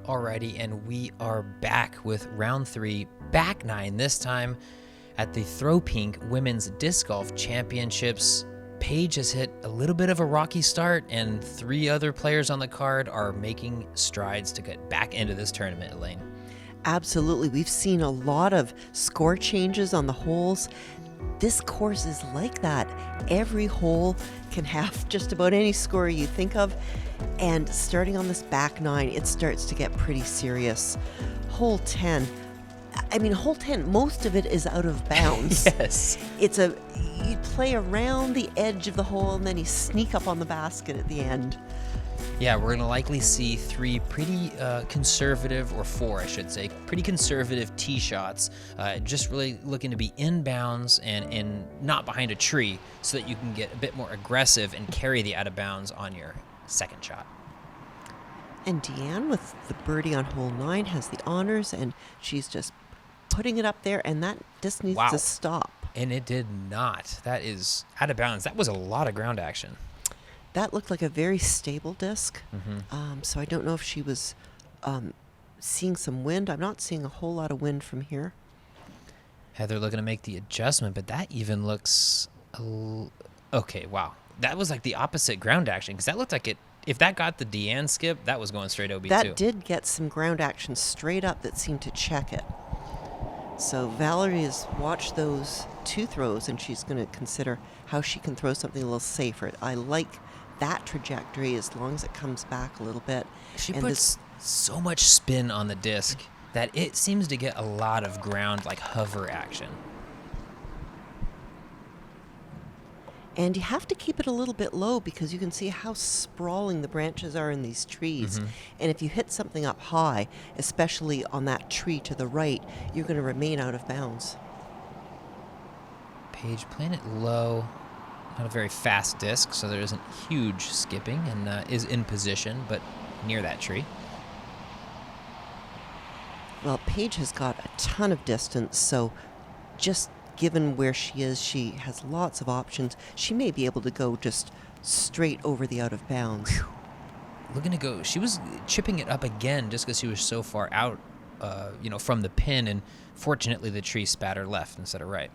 Alrighty, and we are back with round 3, back 9 this time at the Throw Pink Women's Disc Golf Championships. Paige has hit a little bit of a rocky start, and 3 other players on the card are making strides to get back into this tournament, Elaine. Absolutely. We've seen a lot of score changes on the holes. This course is like that. Every hole can have just about any score you think of. And starting on this back 9, it starts to get pretty serious. Hole 10, most of it is out of bounds. Yes. You play around the edge of the hole and then you sneak up on the basket at the end. Yeah, we're going to likely see 3 pretty conservative, or 4, I should say, pretty conservative tee shots, just really looking to be inbounds and not behind a tree so that you can get a bit more aggressive and carry the out of bounds on your second shot. And Deanne with the birdie on hole 9 has the honors, and she's just putting it up there, and that just needs to stop. And it did not. That is out of bounds. That was a lot of ground action. That looked like a very stable disc. Mm-hmm. So I don't know if she was seeing some wind. I'm not seeing a whole lot of wind from here. Heather looking to make the adjustment, but that even looks... Okay, wow. That was like the opposite ground action, because that looked like it... If that got the Deanne skip, that was going straight OB2. That did get some ground action straight up that seemed to check it. So Valerie has watched those 2 throws, and she's going to consider how she can throw something a little safer. I like that trajectory as long as it comes back a little bit. She and puts so much spin on the disc that it seems to get a lot of ground, like hover action. And you have to keep it a little bit low because you can see how sprawling the branches are in these trees. Mm-hmm. And if you hit something up high, especially on that tree to the right, you're going to remain out of bounds. Paige playing it low. Not a very fast disc, so there isn't huge skipping, and is in position, but near that tree. Well, Paige has got a ton of distance, so just given where she is, she has lots of options. She may be able to go just straight over the out of bounds. Whew. Looking to go. She was chipping it up again just because she was so far out, from the pin, and fortunately the tree spat her left instead of right.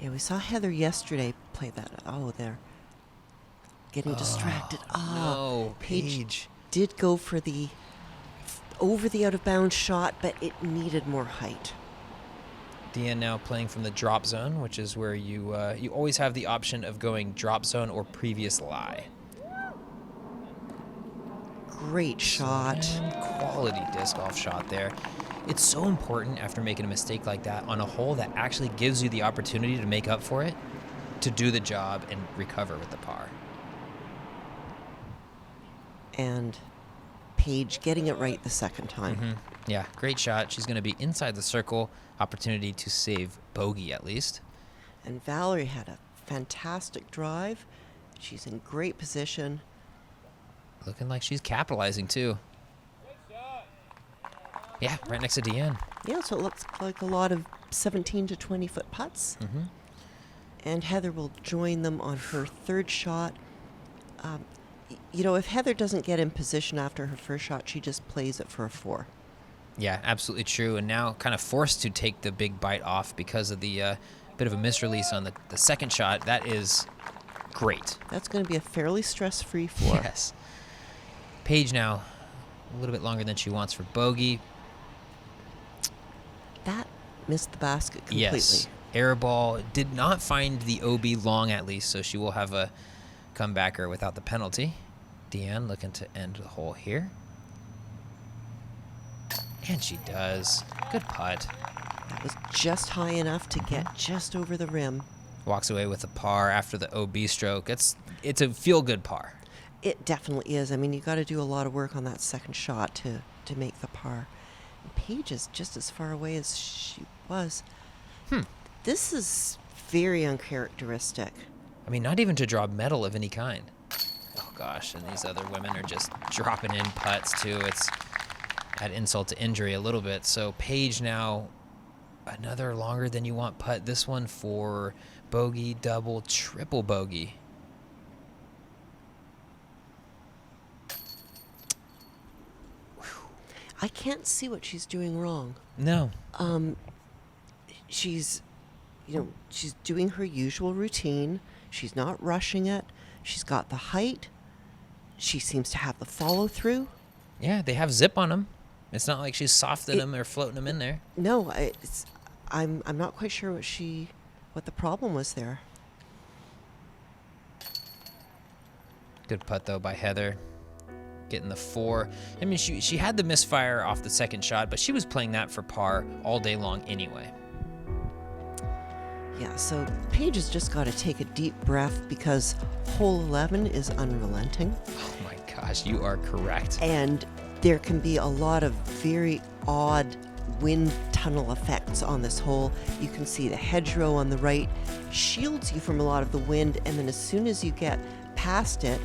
Yeah, we saw Heather yesterday play that. Oh, they're getting distracted. No, Paige did go for the over the out of bounds shot, but it needed more height. Deanne now playing from the drop zone, which is where you always have the option of going drop zone or previous lie. Great shot. And quality disc golf shot there. It's so important after making a mistake like that on a hole that actually gives you the opportunity to make up for it, to do the job and recover with the par. And Paige getting it right the second time. Mm-hmm. Yeah, great shot. She's going to be inside the circle. Opportunity to save bogey at least. And Valerie had a fantastic drive. She's in great position. Looking like she's capitalizing too. Yeah, right next to Deanne. Yeah, so it looks like a lot of 17 to 20 foot putts. Mm-hmm. And Heather will join them on her third shot. If Heather doesn't get in position after her first shot, she just plays it for a 4. Yeah, absolutely true. And now kind of forced to take the big bite off because of the bit of a misrelease on the second shot. That is great. That's going to be a fairly stress-free 4. Yes. Paige now a little bit longer than she wants for bogey. That missed the basket completely. Yes. Air ball did not find the OB long at least, so she will have a comebacker without the penalty. Deanne looking to end the hole here. And she does. Good putt. That was just high enough to get just over the rim. Walks away with a par after the OB stroke. It's a feel-good par. It definitely is. I mean, you got to do a lot of work on that second shot to make the par. And Paige is just as far away as she was. This is very uncharacteristic. I mean, not even to draw medal of any kind. Oh, gosh. And these other women are just dropping in putts, too. It's add insult to injury a little bit. So Paige now, another longer than you want putt. This one for bogey, double, triple bogey. I can't see what she's doing wrong. No. She's, she's doing her usual routine. She's not rushing it. She's got the height. She seems to have the follow through. Yeah, they have zip on them. It's not like she's softening them or floating them in there. No, I'm not quite sure what the problem was there. Good putt though by Heather. Getting the 4. I mean, she had the misfire off the second shot, but she was playing that for par all day long anyway. Yeah, so Paige has just got to take a deep breath because hole 11 is unrelenting. Oh my gosh, you are correct. And there can be a lot of very odd wind tunnel effects on this hole. You can see the hedgerow on the right shields you from a lot of the wind, and then as soon as you get past it,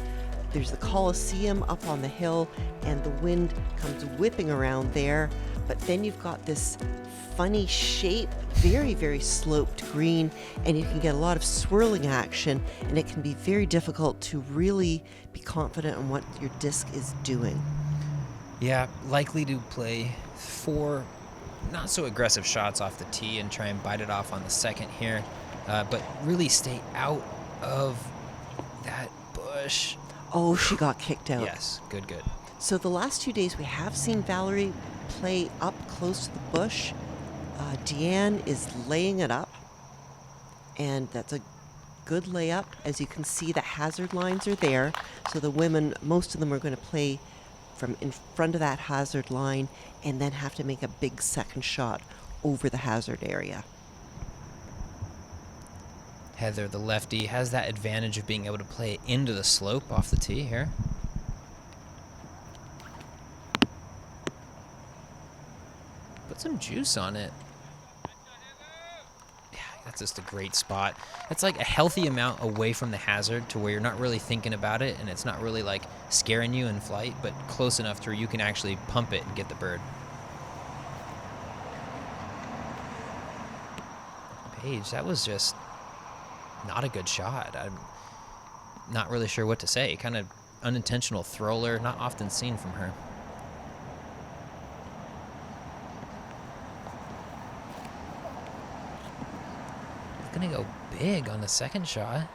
there's the Coliseum up on the hill, and the wind comes whipping around there. But then you've got this funny shape, very, very sloped green, and you can get a lot of swirling action, and it can be very difficult to really be confident in what your disc is doing. Yeah, likely to play 4 not so aggressive shots off the tee and try and bite it off on the second here, but really stay out of that bush. Oh, she got kicked out. Yes, good. So the last 2 days we have seen Valerie play up close to the bush. Deanne is laying it up, and that's a good layup. As you can see, the hazard lines are there. So the women, most of them are going to play from in front of that hazard line and then have to make a big second shot over the hazard area. Heather, the lefty, has that advantage of being able to play into the slope off the tee here. Put some juice on it. Yeah, that's just a great spot. It's like a healthy amount away from the hazard to where you're not really thinking about it and it's not really like scaring you in flight, but close enough to where you can actually pump it and get the bird. Paige, that was just not a good shot. I'm not really sure what to say. Kind of unintentional thrower, not often seen from her. Gonna go big on the second shot.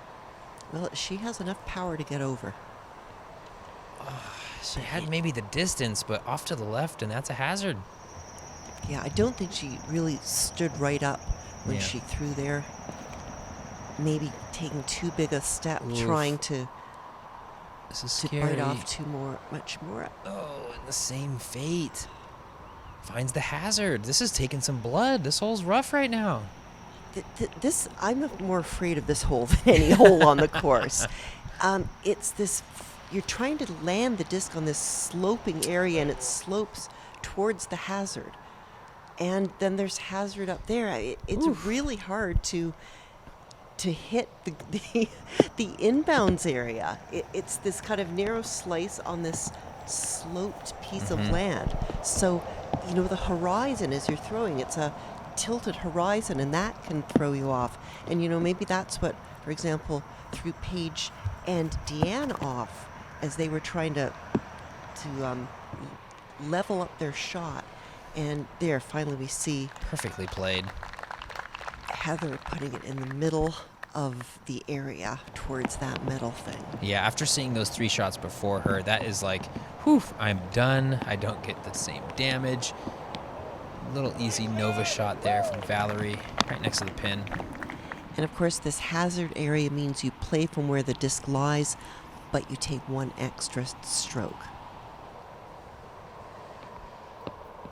Well, she has enough power to get over. She had maybe the distance, but off to the left, and that's a hazard. Yeah, I don't think she really stood right up when Yeah. she threw there. Maybe taking too big a step, Oof. trying to This is bite scary. off much more. Oh, and the same fate. Finds the hazard. This is taking some blood. This hole's rough right now. This, I'm more afraid of this hole than any hole on the course. It's this, you're trying to land the disc on this sloping area, and it slopes towards the hazard. And then there's hazard up there. It's really hard to hit the inbounds area. It's this kind of narrow slice on this sloped piece of land. So, the horizon as you're throwing, it's a tilted horizon, and that can throw you off. And, maybe that's what, for example, threw Paige and Deanne off as they were trying to level up their shot. And there, finally, we see Perfectly played. Heather putting it in the middle of the area towards that metal thing. Yeah, after seeing those 3 shots before her, that is like, whew, I'm done. I don't get the same damage. Little easy Nova shot there from Valerie, right next to the pin. And of course, this hazard area means you play from where the disc lies, but you take 1 extra stroke.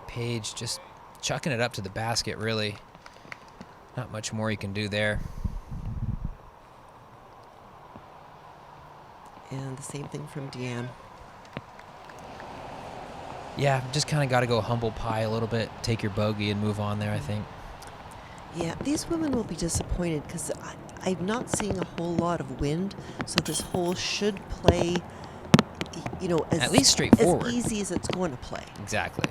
Paige just chucking it up to the basket, really. Not much more you can do there. And the same thing from Deanne. Yeah, just kind of got to go humble pie a little bit, take your bogey and move on there, I think. Yeah, these women will be disappointed because I'm not seeing a whole lot of wind, so this hole should play, At least straightforward. as easy as it's going to play. Exactly.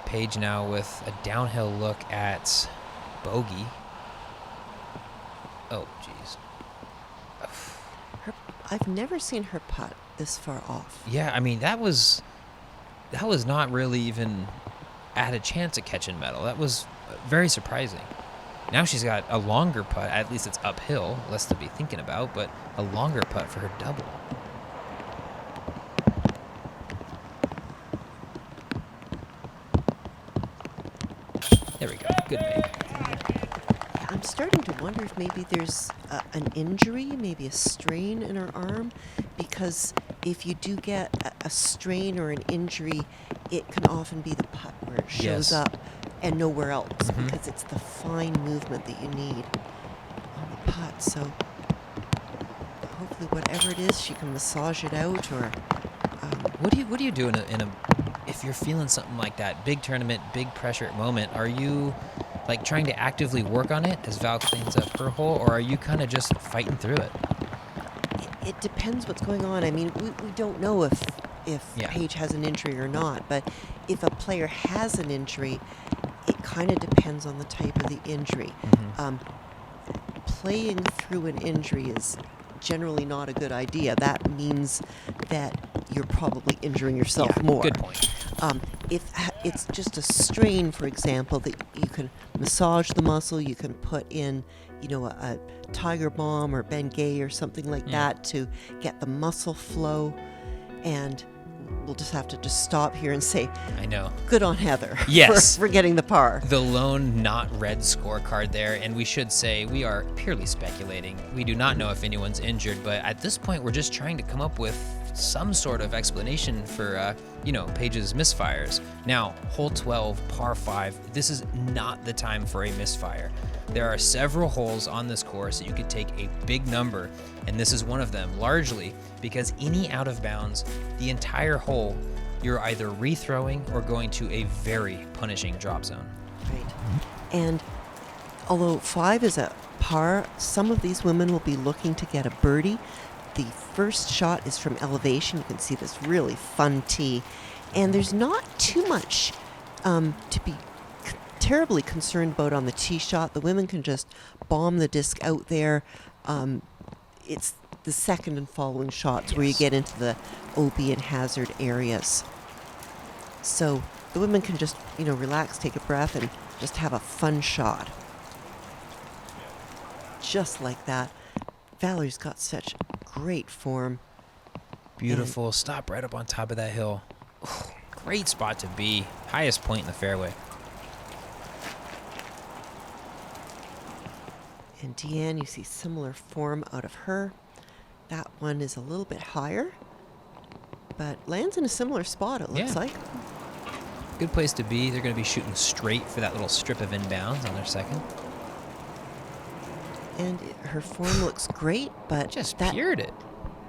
Paige now with a downhill look at bogey. Oh, jeez. I've never seen her putt this far off. Yeah, I mean, that was that was not really even at a chance at catching metal. That was very surprising. Now she's got a longer putt. At least it's uphill, less to be thinking about, but a longer putt for her double. There we go. Good make. Yeah, I'm starting to wonder if maybe there's an injury, maybe a strain in her arm, because if you do get a strain or an injury, it can often be the putt where it shows Yes. up and nowhere else, Mhm. because it's the fine movement that you need on the putt. So hopefully, whatever it is, she can massage it out. Or What do you do in a if you're feeling something like that, big tournament, big pressure moment? Are you like trying to actively work on it as Val cleans up her hole, or are you kind of just fighting through it? it depends what's going on. I mean, we don't know if Yeah. Paige has an injury or not, but if a player has an injury, it kind of depends on the type of the injury. Mhm. Playing through an injury is generally not a good idea. That means that you're probably injuring yourself Yeah, more. good point. If it's just a strain, for example, that you can massage the muscle, you can put in, a Tiger Balm or Bengay or something like that to get the muscle flow. And we'll just have to stop here and say, I know. good on Heather Yes. for getting the par. The lone not red scorecard there, and we should say we are purely speculating. We do not know if anyone's injured, but at this point we're just trying to come up with some sort of explanation for, Paige's misfires. Now, hole 12, par 5, this is not the time for a misfire. There are several holes on this course that you could take a big number, and this is one of them, largely because any out of bounds, the entire hole, you're either rethrowing or going to a very punishing drop zone. Right. And although 5 is a par, some of these women will be looking to get a birdie. The first shot is from elevation. You can see this really fun tee. And there's not too much to be terribly concerned about on the tee shot. The women can just bomb the disc out there. It's the second and following shots where you Yes. get into the OB and hazard areas. So the women can just, relax, take a breath, and just have a fun shot. Just like that. Valerie's got such great form. Beautiful. Stop right up on top of that hill. Great spot to be. Highest point in the fairway. And Deanne, you see similar form out of her. That one is a little bit higher, but lands in a similar spot, it looks Yeah. like. Good place to be. They're going to be shooting straight for that little strip of inbounds on their second. And her form looks great, but Just that piered it.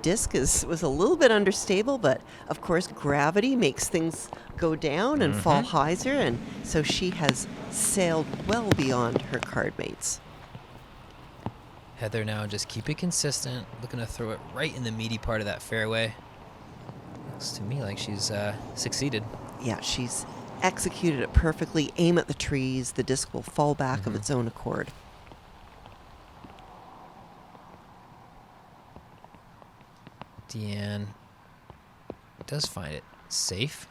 disc was a little bit understable, but of course gravity makes things go down and fall hyzer, and so she has sailed well beyond her card mates. Heather now just keep it consistent. Looking to throw it right in the meaty part of that fairway. Looks to me like she's succeeded. Yeah, she's executed it perfectly. Aim at the trees, the disc will fall back of its own accord. Deanne does find it safe.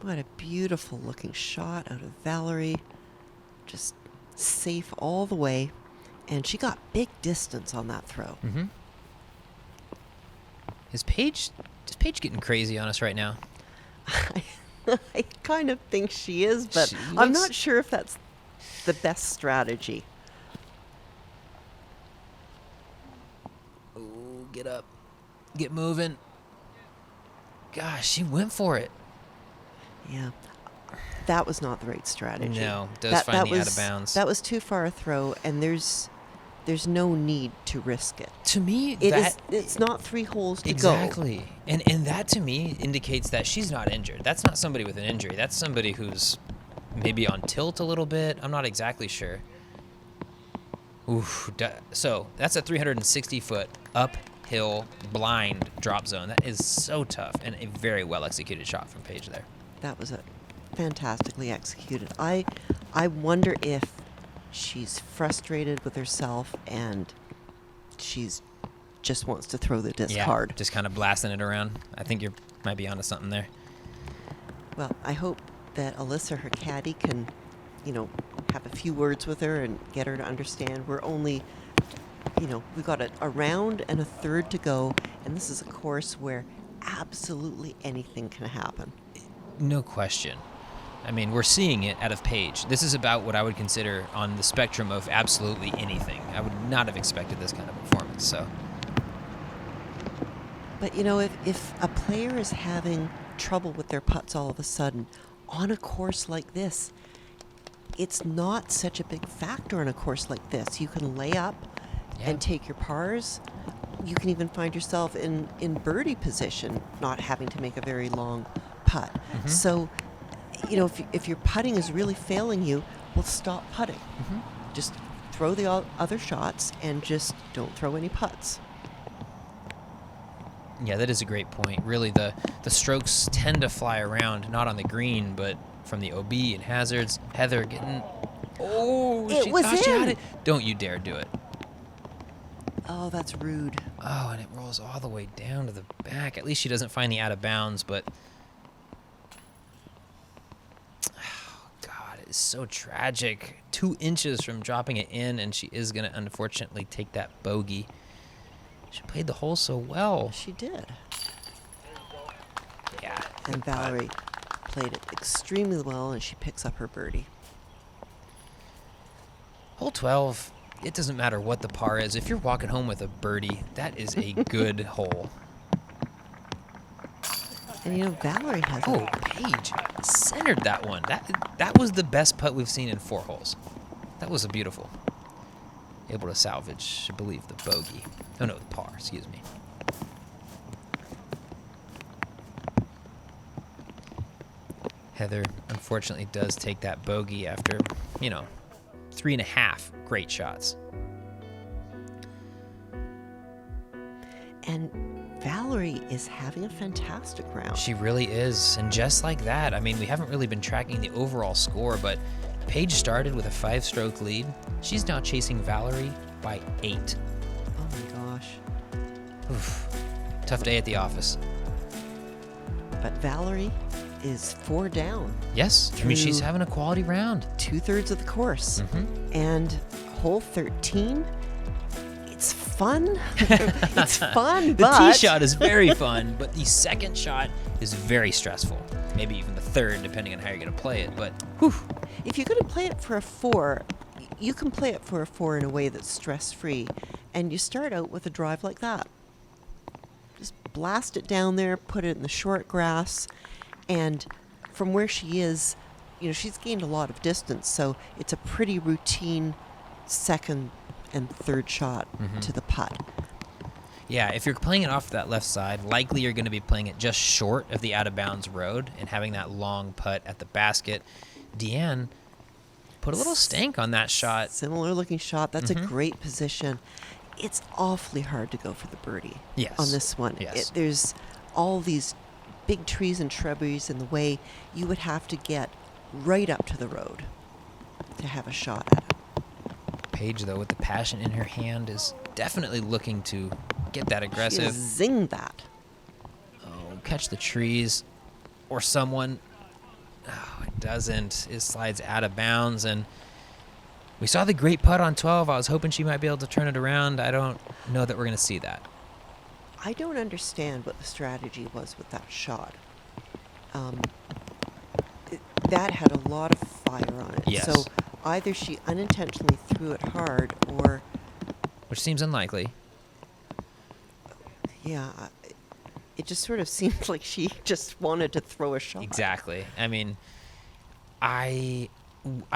What a beautiful looking shot out of Valerie. Just safe all the way. And she got big distance on that throw. Mm-hmm. Is Paige getting crazy on us right now? I kind of think she is, but She I'm looks- not sure if that's the best strategy. Oh, get up. Get moving. Gosh, she went for it. Yeah. That was not the right strategy. No, does find the out of bounds. That was too far a throw, and there's no need to risk it. To me, It's not 3 holes to go. exactly. And that to me indicates that she's not injured. That's not somebody with an injury. That's somebody who's maybe on tilt a little bit. I'm not exactly sure. Oof. So that's a 360-foot uphill blind drop zone. That is so tough and a very well executed shot from Paige there. That was a fantastically executed. I wonder if She's frustrated with herself, and she's just wants to throw the disc hard. Just kind of blasting it around. I think you might be onto something there. Well, I hope that Alyssa, her caddy, can, have a few words with her and get her to understand we're only, we've got a round and a third to go, and this is a course where absolutely anything can happen. No question. I mean, we're seeing it out of Paige. This is about what I would consider on the spectrum of absolutely anything. I would not have expected this kind of performance, so. But, if a player is having trouble with their putts all of a sudden on a course like this, it's not such a big factor on a course like this. You can lay up and take your pars. You can even find yourself in birdie position, not having to make a very long putt. Mm-hmm. So, if your putting is really failing you, well, stop putting. Mm-hmm. Just throw the other shots and just don't throw any putts. Yeah, that is a great point. Really, the strokes tend to fly around, not on the green, but from the OB and hazards. Heather getting... Oh, she thought she had it. Don't you dare do it. Oh, that's rude. Oh, and it rolls all the way down to the back. At least she doesn't find the out of bounds, but... Oh, God, it's so tragic. 2 inches from dropping it in, and she is going to unfortunately take that bogey. She played the hole so well. She did. Yeah. And Valerie played it extremely well, and she picks up her birdie. Hole 12, it doesn't matter what the par is. If you're walking home with a birdie, that is a good hole. And Valerie has Oh, Paige centered that one. That was the best putt we've seen in 4 holes. That was a beautiful. Able to salvage, I believe, the bogey. Oh, no, the par, excuse me. Heather, unfortunately, does take that bogey after, 3.5 great shots. And Valerie is having a fantastic round. She really is. And just like that, I mean, we haven't really been tracking the overall score, but Paige started with a 5-stroke lead. She's now chasing Valerie by 8. Oh my gosh. Oof. Tough day at the office. But Valerie is 4 down. Yes, I mean, she's having a quality round. 2/3 of the course. Mm-hmm. And hole 13, it's fun. It's fun, The but... tee shot is very fun, but the second shot is very stressful. Maybe even the third, depending on how you're going to play it. But, whew. If you're going to play it for a 4, you can play it for a 4 in a way that's stress-free. And you start out with a drive like that. Just blast it down there, put it in the short grass, and from where she is, she's gained a lot of distance, so it's a pretty routine second and third shot to the putt. Yeah, if you're playing it off that left side, likely you're going to be playing it just short of the out-of-bounds road and having that long putt at the basket. Deanne put a little stank on that shot. Similar-looking shot. That's a great position. It's awfully hard to go for the birdie on this one. Yes. There's all these big trees and shrubberies in the way. You would have to get right up to the road to have a shot at it. Paige, though, with the passion in her hand, is definitely looking to get that aggressive. She zing that. Oh, catch the trees or someone. Oh, it doesn't. It slides out of bounds, and we saw the great putt on 12. I was hoping she might be able to turn it around. I don't know that we're going to see that. I don't understand what the strategy was with that shot. That had a lot of fire on it. Yes. So either she unintentionally threw it hard or... Which seems unlikely. Yeah, it just sort of seemed like she just wanted to throw a shot. Exactly. I mean, I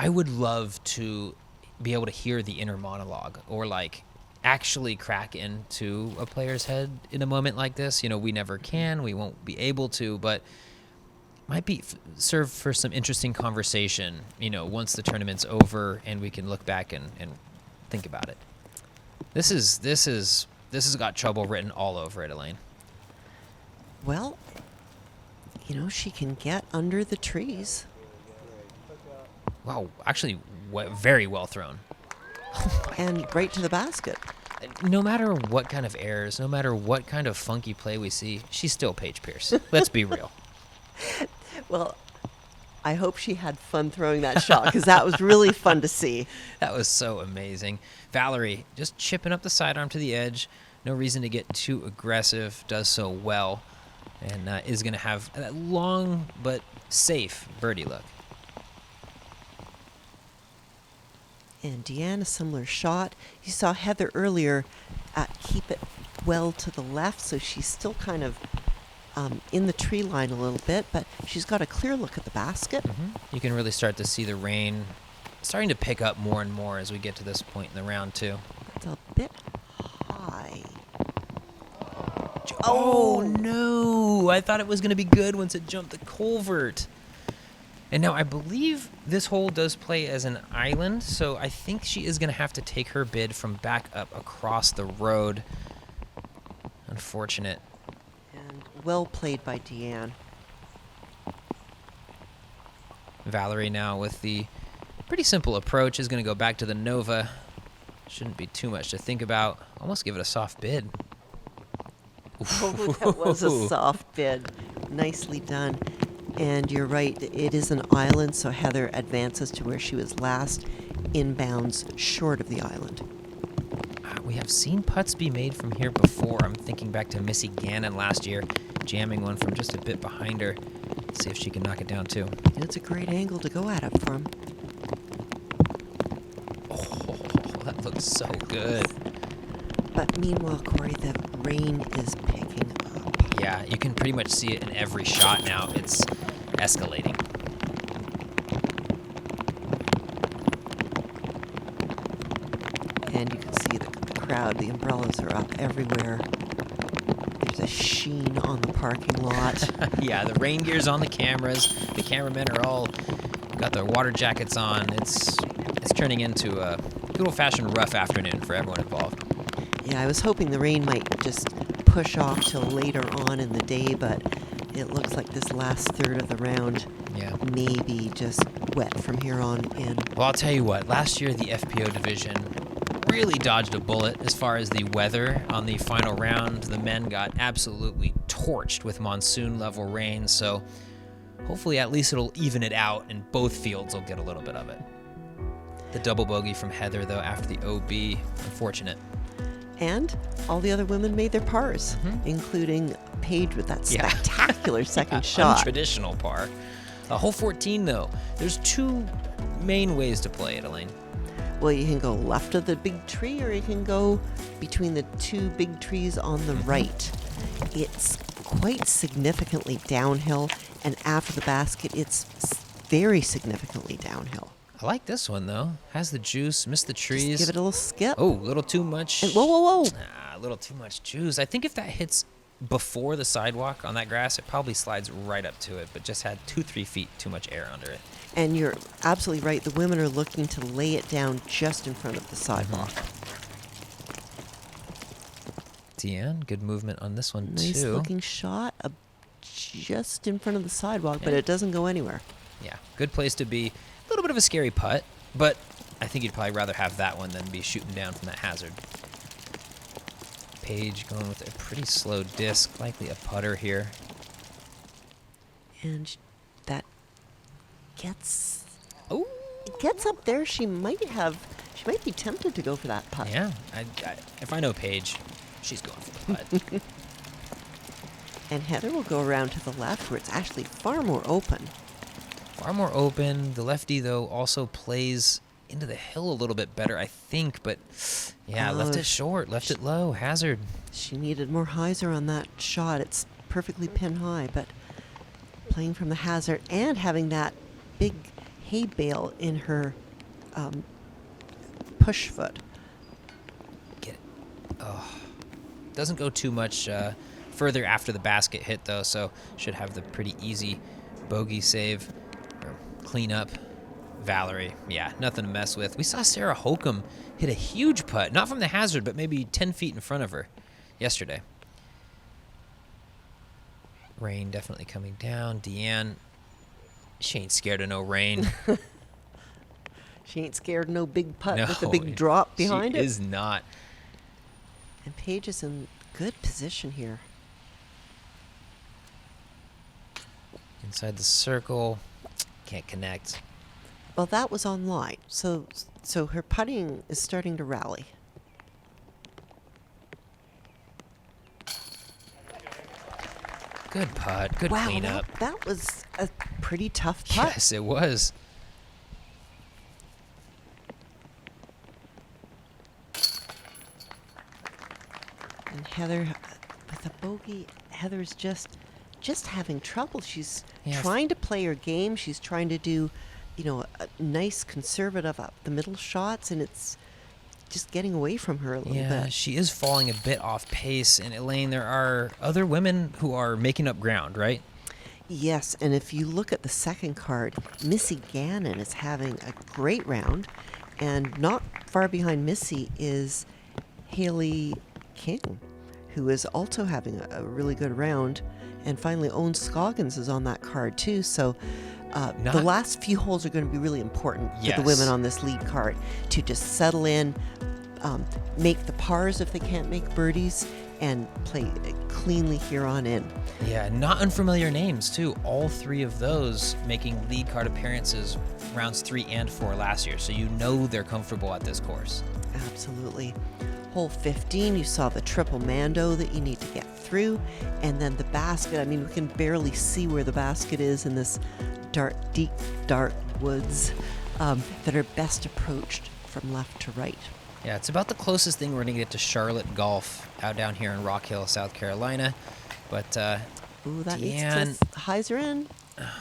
would love to be able to hear the inner monologue or actually crack into a player's head in a moment like this. We never can, we won't be able to, but might be serve for some interesting conversation, once the tournament's over and we can look back and think about it. This has got trouble written all over it, Elaine. Well, she can get under the trees. Wow, actually, very well thrown. and right to the basket. No matter what kind of errors, no matter what kind of funky play we see, she's still Paige Pierce. Let's be real. Well, I hope she had fun throwing that shot because that was really fun to see. That was so amazing. Valerie just chipping up the sidearm to the edge. No reason to get too aggressive. Does so well. And is going to have that long but safe birdie look. And Deanne, a similar shot. You saw Heather earlier keep it well to the left, so she's still kind of in the tree line a little bit, but she's got a clear look at the basket. You can really start to see the rain starting to pick up more and more as we get to this point in the round, too. It's a bit high. Oh, no. I thought it was going to be good once it jumped the culvert. And now I believe this hole does play as an island, so I think she is going to have to take her bid from back up across the road. Unfortunate. And well played by Deanne. Valerie now with the pretty simple approach is going to go back to the Nova. Shouldn't be too much to think about. Almost give it a soft bid. Oh, that was a soft bid. Nicely done. And you're right, it is an island, so Heather advances to where she was last, inbounds short of the island. We have seen putts be made from here before. I'm thinking back to Missy Gannon last year, jamming one from just a bit behind her. Let's see if she can knock it down, too. And it's a great angle to go at it from. Oh, that looks so good. But meanwhile, Corey, the rain is picking up. Yeah, you can pretty much see it in every shot now. It's escalating. And you can see the crowd, the umbrellas are up everywhere. There's a sheen on the parking lot. Yeah, the rain gear's on the cameras. The cameramen are all got their water jackets on. It's turning into a good old-fashioned rough afternoon for everyone involved. Yeah, I was hoping the rain might just push off till later on in the day, but it looks like this last third of the round may be just wet from here on in. Well, I'll tell you what, last year the FPO division really dodged a bullet as far as the weather on the final round. The men got absolutely torched with monsoon-level rain, so hopefully at least it'll even it out and both fields will get a little bit of it. The double bogey from Heather, though, after the OB, unfortunate. And all the other women made their pars, including Paige with that spectacular second shot. Untraditional par. Hole 14, though. There's two main ways to play it, Elaine. Well, you can go left of the big tree, or you can go between the two big trees on the right. It's quite significantly downhill, and after the basket, it's very significantly downhill. I like this one, though. Has the juice, missed the trees. Just give it a little skip. Oh, a little too much. And whoa. A little too much juice. I think if that hits before the sidewalk on that grass, it probably slides right up to it, but just had 2-3 feet too much air under it. And you're absolutely right. The women are looking to lay it down just in front of the sidewalk. Deanne, good movement on this one, too. Nice looking shot just in front of the sidewalk, but it doesn't go anywhere. Yeah, good place to be. A little bit of a scary putt, but I think you'd probably rather have that one than be shooting down from that hazard. Paige going with a pretty slow disc, likely a putter here. And that gets... Oh, it gets up there. She might be tempted to go for that putt. yeah. If I know Paige, she's going for the putt. And Heather will go around to the left, where it's actually far more open. Far more open. The lefty, though, also plays into the hill a little bit better, I think. But, yeah, left it short, left it low. Hazard. She needed more hyzer on that shot. It's perfectly pin high, but playing from the hazard and having that big hay bale in her push foot. Get it. Oh. Doesn't go too much further after the basket hit, though, so should have the pretty easy bogey save. Clean up. Valerie, yeah, nothing to mess with. We saw Sarah Holcomb hit a huge putt, not from the hazard, but maybe 10 feet in front of her yesterday. Rain definitely coming down. Deanne, she ain't scared of no rain. She ain't scared no big putt No, with a big drop behind she it. is not. And Paige is in good position here. Inside the circle. Can't connect. Well, that was online, so her putting is starting to rally. Good putt. Good Wow, cleanup. that was a pretty tough putt. Yes, it was. And Heather, with a bogey, Heather's just having trouble. She's Yes. trying to play her game. She's trying to do, a nice conservative up the middle shots, and it's just getting away from her a little Yeah, bit. she is falling a bit off pace. And Elaine, there are other women who are making up ground, right? Yes, and if you look at the second card, Missy Gannon is having a great round, and not far behind Missy is Haley King, who is also having a really good round. And finally, Owen Scoggins is on that card too. So the last few holes are going to be really important for the women Yes. on this lead card to just settle in, make the pars if they can't make birdies, and play cleanly here on in. Yeah, not unfamiliar names, too. All three of those making lead card appearances rounds 3 and 4 last year. So you know they're comfortable at this course. Absolutely. Hole 15, you saw the triple Mando that you need to get through. And then the basket, I mean, we can barely see where the basket is in this deep, dark woods that are best approached from left to right. Yeah, it's about the closest thing we're going to get to Charlotte Golf out down here in Rock Hill, South Carolina. But Ooh, that Deanne- needs to hyzer in.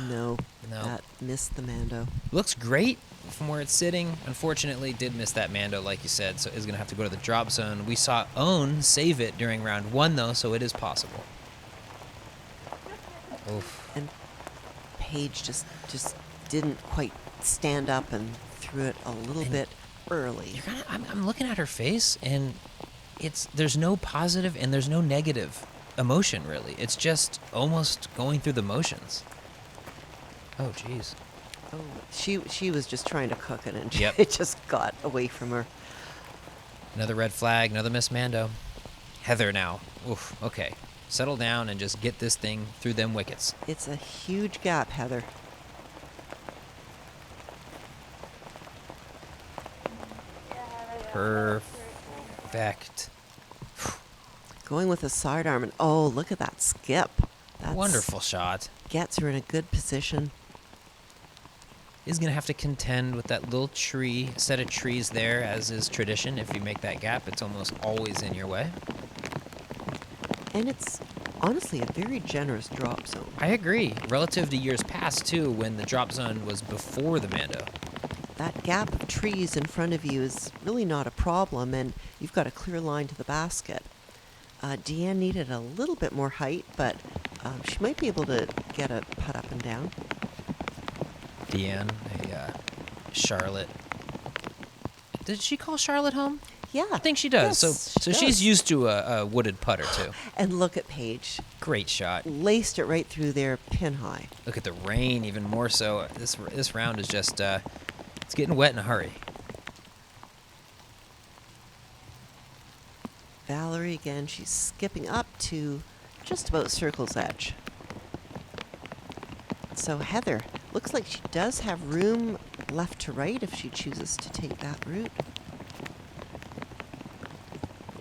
No, No. that missed the Mando. looks great from where it's sitting. Unfortunately, did miss that Mando, like you said, so is going to have to go to the drop zone. We saw Own save it during round 1, though, so it is possible. Oof. And Paige just didn't quite stand up and threw it a little bit early. I'm looking at her face, and there's no positive and there's no negative emotion, really. It's just almost going through the motions. Oh, jeez. Oh, she was just trying to cook it, and Yep. it just got away from her. Another red flag, another Miss Mando. Heather now. Oof, okay. Settle down and just get this thing through them wickets. It's a huge gap, Heather. Perfect. Going with a sidearm, and oh, look at that skip. That's Wonderful shot. Gets her in a good position. Is going to have to contend with that little set of trees there, as is tradition. If you make that gap, it's almost always in your way. And it's honestly a very generous drop zone. I agree. Relative to years past, too, when the drop zone was before the Mando. That gap of trees in front of you is really not a problem, and you've got a clear line to the basket. Deanne needed a little bit more height, but she might be able to get a putt up and down. Deanne, Charlotte. Did she call Charlotte home? Yeah. I think she does. Yes, so she she's does. used to a wooded putter, too. And look at Paige. Great shot. Laced it right through there, pin high. Look at the rain, even more so. This round is just, it's getting wet in a hurry. Valerie again, she's skipping up to just about circle's edge. So Heather, looks like she does have room left to right if she chooses to take that route.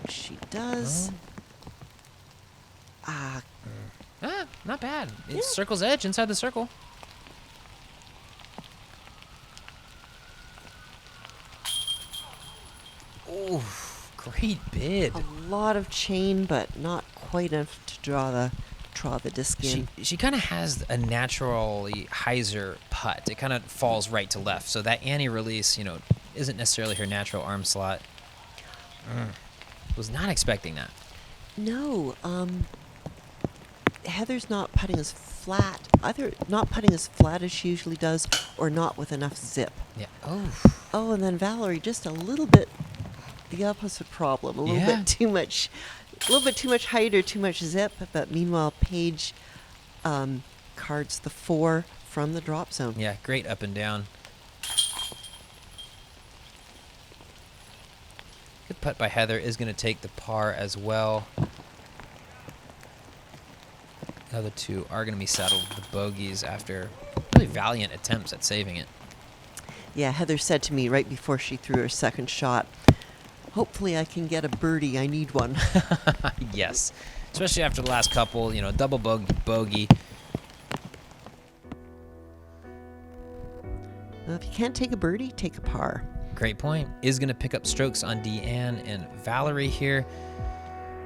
Which she does. Not bad. It's Yeah. circle's edge inside the circle. Ooh, great bid. A lot of chain, but not quite enough to draw the disc in. She kind of has a naturally hyzer putt. It kind of falls right to left. So that anti-release, isn't necessarily her natural arm slot. Was not expecting that. No, Heather's not putting as flat. Either not putting as flat as she usually does, or not with enough zip. Yeah. Oh. Oh, and then Valerie, just a little bit the opposite problem. A little Yeah. bit too much height or too much zip. But meanwhile, Paige cards the 4 from the drop zone. Yeah, great up and down. putt by Heather is going to take the par as well. The other two are going to be saddled with the bogeys after really valiant attempts at saving it. Yeah, Heather said to me right before she threw her second shot, hopefully I can get a birdie. I need one. Yes, especially after the last couple, double bogey. Well, if you can't take a birdie, take a par. Great point. Is going to pick up strokes on Deanne and Valerie here.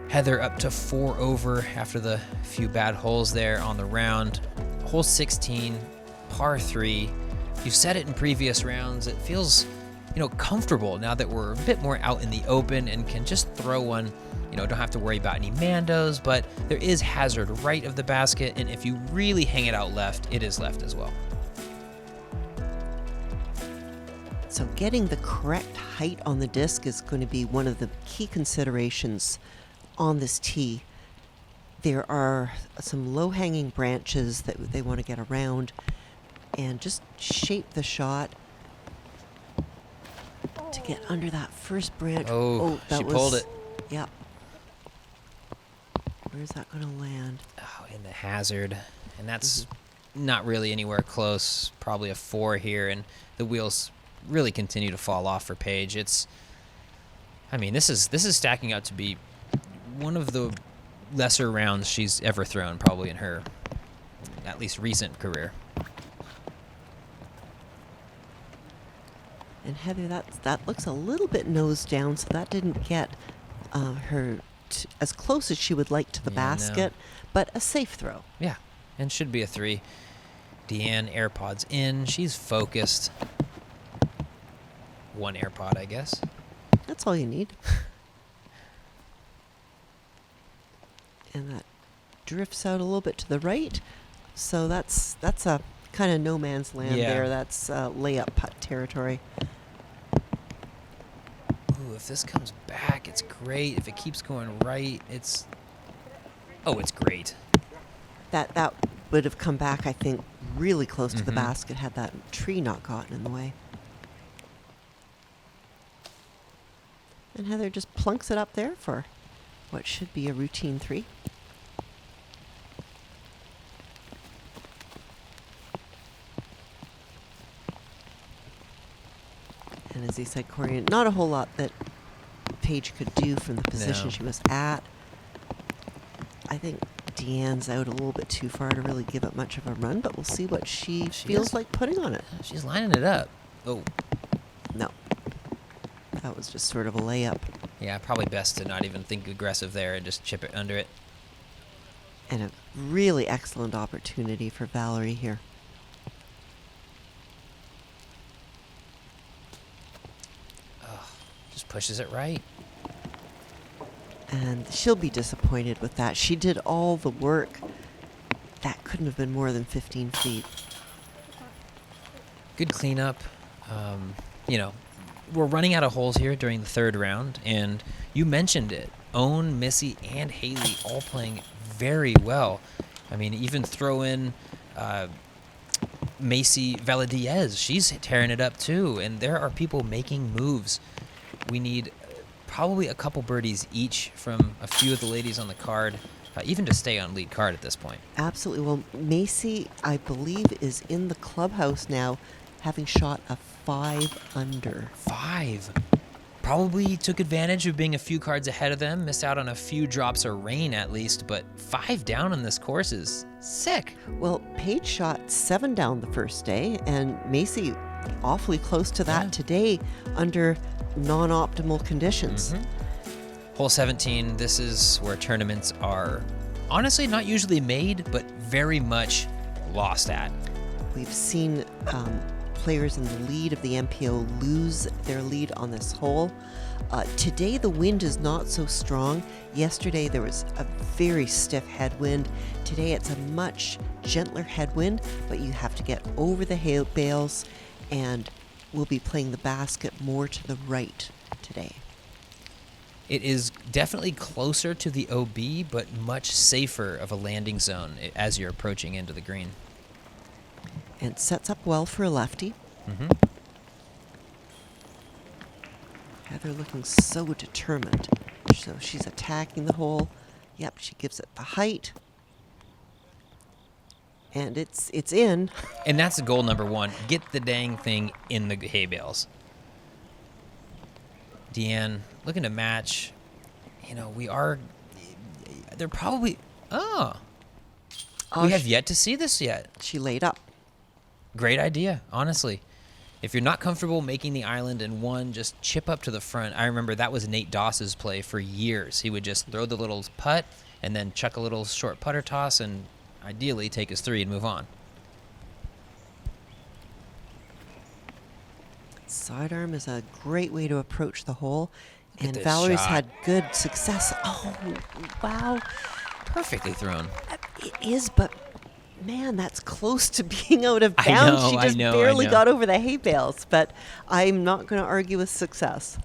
Heather up to 4 over after the few bad holes there on the round. Hole 16, par 3. You've said it in previous rounds. It feels, comfortable now that we're a bit more out in the open and can just throw one. Don't have to worry about any mandos, but there is hazard right of the basket, and if you really hang it out left, it is left as well. So getting the correct height on the disc is going to be one of the key considerations on this tee. There are some low-hanging branches that they want to get around and just shape the shot to get under that first branch. She pulled it. Yep. Where's that going to land? Oh, in the hazard. And that's not really anywhere close. Probably a 4 here, and the wheels really continue to fall off for Paige. This is stacking out to be one of the lesser rounds she's ever thrown, probably in her at least recent career. And Heather, that looks a little bit nose down, so that didn't get her as close as she would like to the basket, but a safe throw. Yeah, and should be a 3. Deanne, AirPods in. She's focused. 1 AirPod, I guess. That's all you need. And that drifts out a little bit to the right. So that's a kind of no man's land there. That's layup putt territory. Ooh, if this comes back, it's great. If it keeps going right, it's great. That would have come back, I think, really close to the basket had that tree not gotten in the way. And Heather just plunks it up there for what should be a routine 3. And as he said, Corey, not a whole lot that Paige could do from the position she was at. I think Deanne's out a little bit too far to really give it much of a run, but we'll see what she feels like putting on it. She's lining it up. Oh. No. That was just sort of a layup. Yeah, probably best to not even think aggressive there and just chip it under it. And a really excellent opportunity for Valerie here. Just pushes it right. And she'll be disappointed with that. She did all the work. That couldn't have been more than 15 feet. Good cleanup. We're running out of holes here during the 3rd round, and you mentioned it. Owen, Missy, and Haley all playing very well. Even throw in Macy Valadez. She's tearing it up too, and there are people making moves. We need probably a couple birdies each from a few of the ladies on the card, even to stay on lead card at this point. Absolutely. Well, Macy, I believe, is in the clubhouse now, having shot a 5 under. 5. Probably took advantage of being a few cards ahead of them, missed out on a few drops of rain at least, but 5 down on this course is sick. Well, Paige shot 7 down the first day, and Macy awfully close to that today under non-optimal conditions. Hole 17, this is where tournaments are honestly not usually made, but very much lost at. We've seen players in the lead of the MPO lose their lead on this hole. Today the wind is not so strong. Yesterday there was a very stiff headwind. Today it's a much gentler headwind, but you have to get over the hail bales, and we'll be playing the basket more to the right today. It is definitely closer to the OB, but much safer of a landing zone as you're approaching into the green. And sets up well for a lefty. Heather looking so determined. So she's attacking the hole. Yep, she gives it the height. And it's in. And that's goal number one. Get the dang thing in the hay bales. Deanne looking to match. You know, they're probably, we have yet to see this yet. She laid up. Great idea, honestly. If you're not comfortable making the island in one, just chip up to the front. I remember that was Nate Doss's play for years. He would just throw the little putt and then chuck a little short putter toss and ideally take his 3 and move on. Sidearm is a great way to approach the hole. Look at And this Valerie's shot. had good success. Oh, wow. Perfectly thrown. It is, but man, that's close to being out of I bounds. know, She I just know, I barely know. got over the hay bales, but I'm not going to argue with success.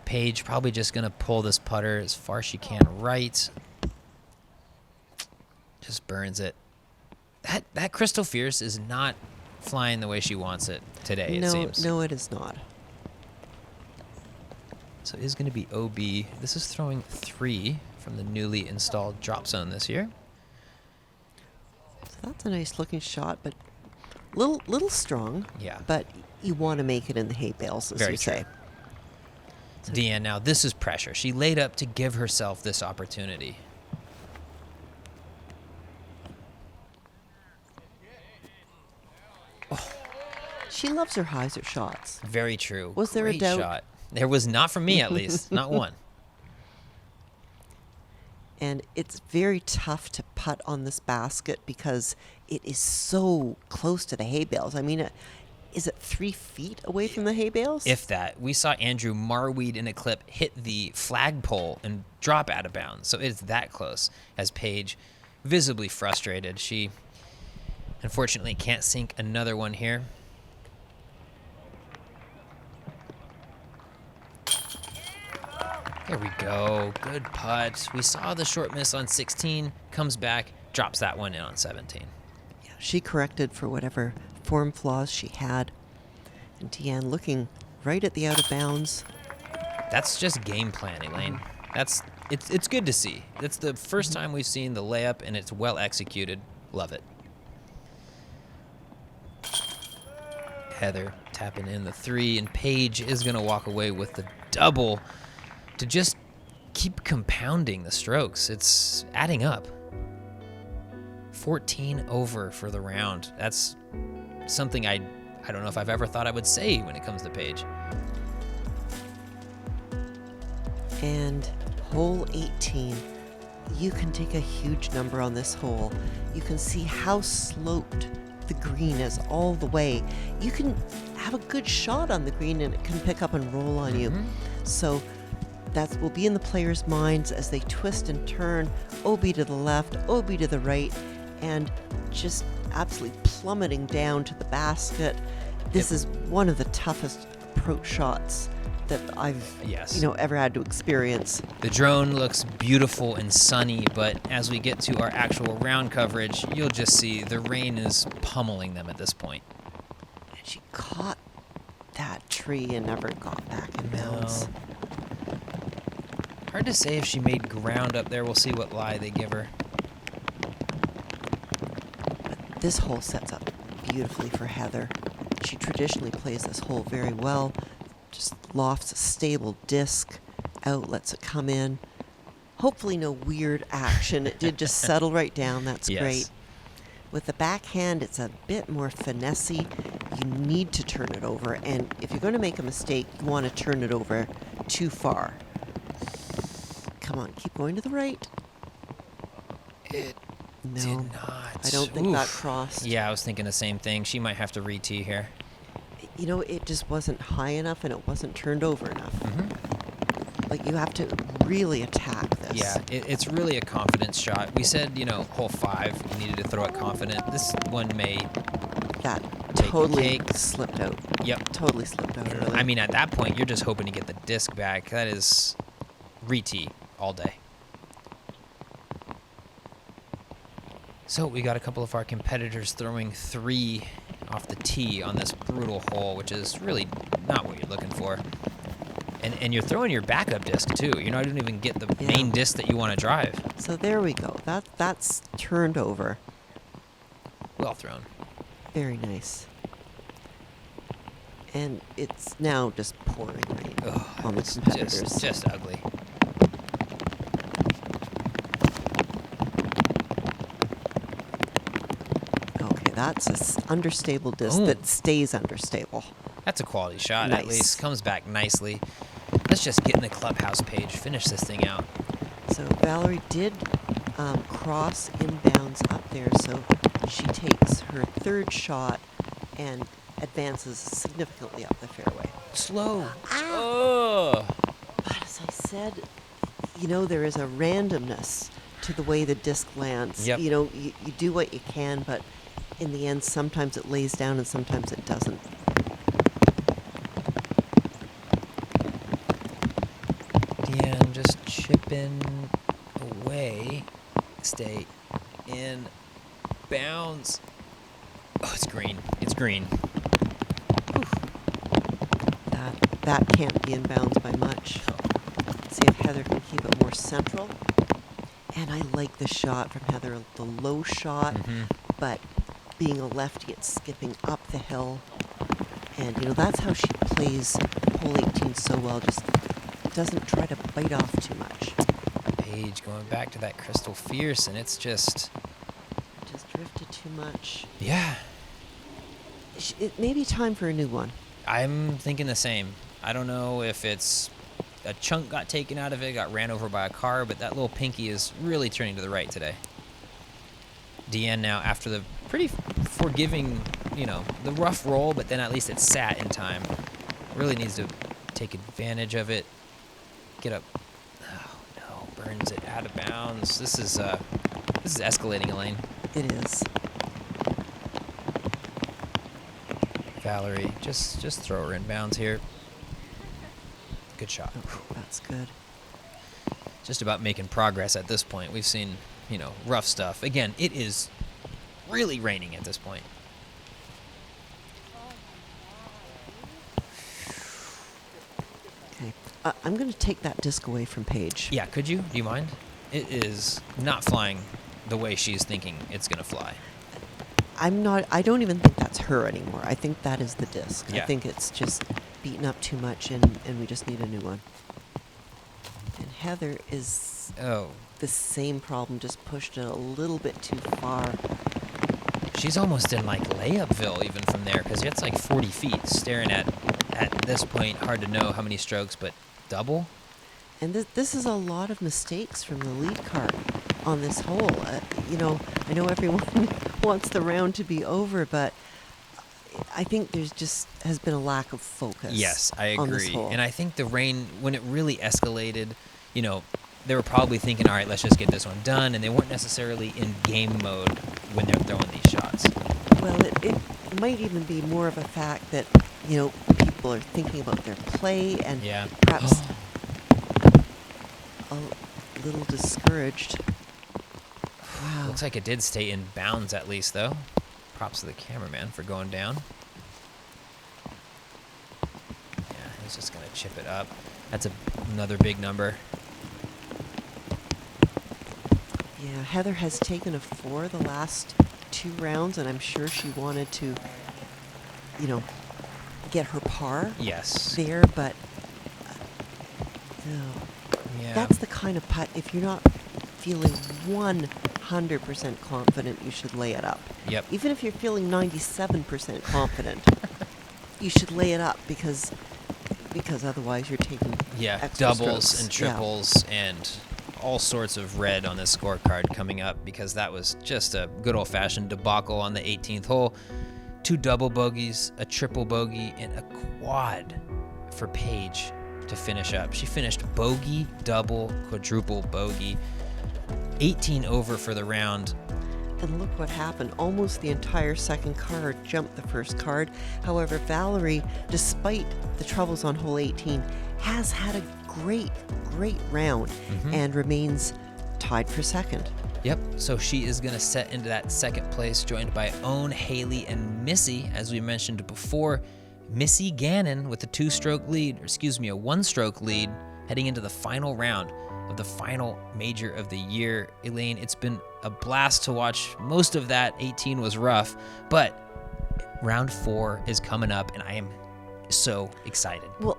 Paige probably just going to pull this putter as far as she can right. Just burns it. That Crystal Fierce is not flying the way she wants it today, it seems. No, it is not. So it is going to be OB. This is throwing 3 from the newly installed drop zone this year. So that's a nice looking shot, but little strong. Yeah. But you want to make it in the hay bales, as Very you say. true. Deanne, now this is pressure. She laid up to give herself this opportunity. She loves her hyzer shots. Very true. Was there a Great doubt? shot. There was not from me, at least. Not one. And it's very tough to putt on this basket because it is so close to the hay bales. I mean, is it 3 feet away from the hay bales? If that. We saw Andrew Marweed in a clip hit the flagpole and drop out of bounds. So it's that close. As Paige, visibly frustrated, she unfortunately can't sink another one here. There we go. Good putt. We saw the short miss on 16. Comes back, drops that one in on 17. Yeah, she corrected for whatever form flaws she had. And Deanne looking right at the out of bounds. That's just game plan, Elaine. It's good to see. It's the first time we've seen the layup, and it's well executed. Love it. Heather tapping in the 3, and Paige is going to walk away with the double to just keep compounding the strokes. It's adding up. 14 over for the round. That's something I don't know if I've ever thought I would say when it comes to Paige. And hole 18, you can take a huge number on this hole. You can see how sloped the green is all the way. You can have a good shot on the green and it can pick up and roll on you. So that will be in the players' minds as they twist and turn, OB to the left, OB to the right, and just absolutely plummeting down to the basket. This is one of the toughest approach shots that I've ever had to experience. The drone looks beautiful and sunny, but as we get to our actual round coverage, you'll just see the rain is pummeling them at this point. And she caught that tree and never got back in bounds. Hard to say if she made ground up there. We'll see what lie they give her. But this hole sets up beautifully for Heather. She traditionally plays this hole very well. Just lofts a stable disc out, lets it come in. Hopefully no weird action. It did just settle right down. That's great. With the backhand, it's a bit more finessey. You need to turn it over. And if you're going to make a mistake, you want to turn it over too far. Come on, keep going to the right. It No, did not. I don't think that crossed. Yeah, I was thinking the same thing. She might have to re-tee here. You know, it just wasn't high enough and it wasn't turned over enough. Like, you have to really attack this. Yeah, it's really a confidence shot. We said, hole 5, you needed to throw it confident. This one may That take the totally cake. slipped out. Yep. Totally slipped out early. I mean, at that point, you're just hoping to get the disc back. That is re-tee all day. So we got a couple of our competitors throwing 3 off the tee on this brutal hole, which is really not what you're looking for. And you're throwing your backup disc too. You're not even get the main disc that you want to drive. So there we go. That's turned over. Well thrown. Very nice. And it's now just pouring rain on the competitors. Just ugly. Okay, that's an understable disc that stays understable. That's a quality shot, Nice. at least. Comes back nicely. Let's just get in the clubhouse page, finish this thing out. So Valerie did cross inbounds up there, so she takes her third shot and advances significantly up the fairway. Slow. But as I said, there is a randomness to the way the disc lands. Yep. You do what you can, but in the end, sometimes it lays down and sometimes it doesn't. Deanne just chipping away. Stay in bounds. Oh, it's green. It's green. That can't be in bounds by much. Let's see if Heather can keep it more central. And I like the shot from Heather, the low shot, but being a lefty, it's skipping up the hill. And, that's how she plays hole 18 so well, just doesn't try to bite off too much. Paige going back to that Crystal Fierce, and it's just Drifted too much. Yeah. It may be time for a new one. I'm thinking the same. I don't know if it's a chunk got taken out of it, got ran over by a car, but that little pinky is really turning to the right today. Deanne now, after the pretty forgiving, the rough roll, but then at least it sat in time. Really needs to take advantage of it. Get up. Oh no, burns it out of bounds. This is escalating, Elaine. It is. Valerie, just throw her in bounds here. Good shot. That's good. Just about making progress at this point. We've seen, rough stuff. Again, it is really raining at this point. Okay. I'm going to take that disc away from Paige. Yeah, could you? Do you mind? It is not flying the way she's thinking it's going to fly. I don't even think that's her anymore. I think that is the disc. Yeah. I think it's just beaten up too much and we just need a new one. And Heather is the same problem, just pushed it a little bit too far. She's almost in like layupville even from there, because it's like 40 feet staring at this point. Hard to know how many strokes, but double? And this is a lot of mistakes from the lead card on this hole. I know everyone wants the round to be over, but I think there's just has been a lack of focus. Yes, I on this agree. hole. And I think the rain, when it really escalated, they were probably thinking, all right, let's just get this one done, and they weren't necessarily in game mode when they're throwing these shots. Well, it might even be more of a fact that, people are thinking about their play and perhaps a little discouraged. Wow. Looks like it did stay in bounds at least, though. Props to the cameraman for going down. Yeah, he's just going to chip it up. That's another big number. Yeah, Heather has taken a 4 the last 2 rounds, and I'm sure she wanted to, get her par Yes. there, but no. Yeah. That's the kind of putt, if you're not feeling 100% confident, you should lay it up. Yep. Even if you're feeling 97% confident, you should lay it up because otherwise you're taking extra doubles strokes. and triples and all sorts of red on this scorecard coming up, because that was just a good old-fashioned debacle on the 18th hole. 2 double bogeys, a triple bogey, and a quad for Paige to finish up. She finished bogey, double, quadruple bogey. 18 over for the round. And look what happened. Almost the entire second card jumped the first card. However, Valerie, despite the troubles on hole 18, has had a great round and remains tied for second. Yep, so she is going to set into that second place, joined by Owen, Haley, and Missy. As we mentioned before, Missy Gannon with a a one-stroke lead heading into the final round of the final major of the year. Elaine, it's been a blast to watch. Most of that 18 was rough, but round 4 is coming up, and I am so excited. Well,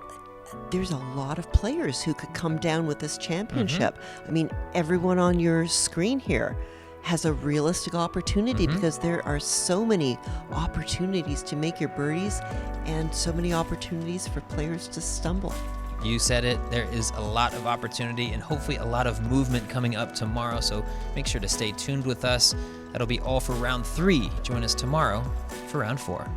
there's a lot of players who could come down with this championship. I mean, everyone on your screen here has a realistic opportunity because there are so many opportunities to make your birdies and so many opportunities for players to stumble. You said it. There is a lot of opportunity and hopefully a lot of movement coming up tomorrow, so make sure to stay tuned with us. That'll be all for round 3. Join us tomorrow for round 4.